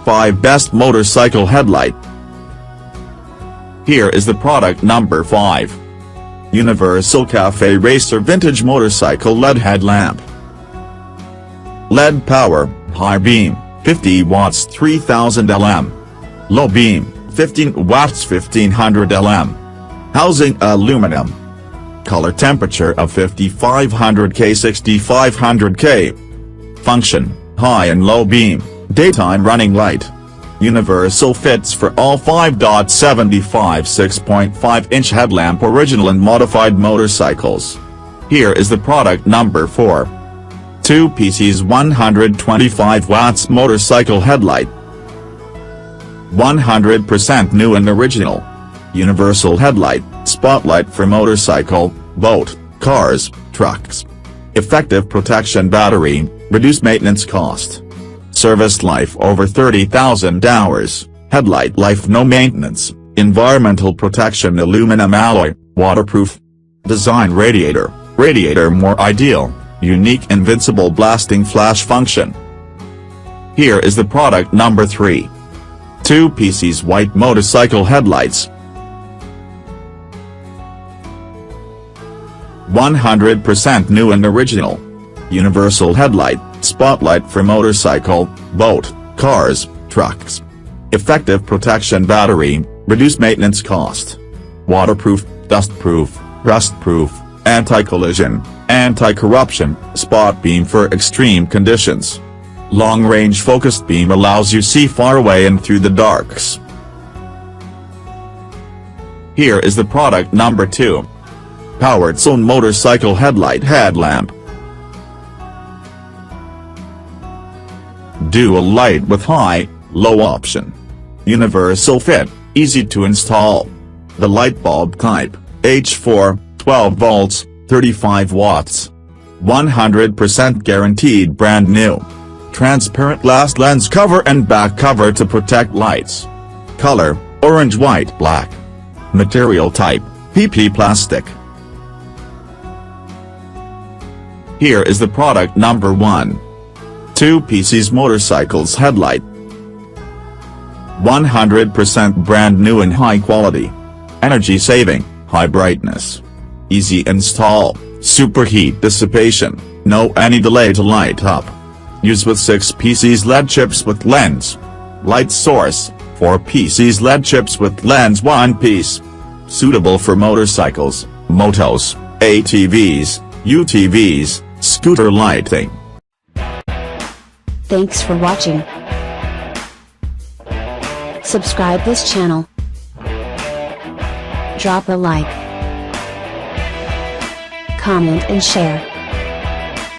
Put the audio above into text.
5 Best Motorcycle Headlight. Here is the product number 5. Universal Cafe Racer Vintage Motorcycle LED Headlamp. LED power, high beam, 50 watts 3000 lm. Low beam, 15 watts 1500 lm. Housing aluminum. Color temperature of 5500K 6500K. Function, high and low beam, daytime running light. Universal fits for all 5.75 6.5-inch headlamp original and modified motorcycles. Here is the product number 4. 2 pieces 125 watts motorcycle headlight. 100% new and original. Universal headlight, spotlight for motorcycle, boat, cars, trucks. Effective protection battery, reduced maintenance cost. Service life over 30,000 hours, headlight life no maintenance, environmental protection aluminum alloy, waterproof. Design radiator more ideal, unique invincible blasting flash function. Here is the product number 3. 2 pieces white motorcycle headlights. 100% new and original. Universal headlight, spotlight for motorcycle, boat, cars, trucks. Effective protection battery, reduced maintenance cost. Waterproof, dustproof, rustproof, anti-collision, anti-corruption, spot beam for extreme conditions. Long-range focused beam allows you see far away and through the darks. Here is the product number 2. POWERZONE Motorcycle Headlight Headlamp. Dual light with high, low option. Universal fit, easy to install. The light bulb type, H4, 12 volts, 35 watts. 100% guaranteed brand new. Transparent glass lens cover and back cover to protect lights. Color, orange white black. Material type, PP plastic. Here is the product number 1. 2 pieces motorcycles headlight. 100% brand new and high quality. Energy saving, high brightness. Easy install, superheat dissipation, no any delay to light up. Use with 6 pieces LED chips with lens. Light source, 4 pieces LED chips with lens 1 piece. Suitable for motorcycles, motos, ATVs, UTVs, scooter lighting. Thanks for watching. Subscribe this channel. Drop a like, comment and share.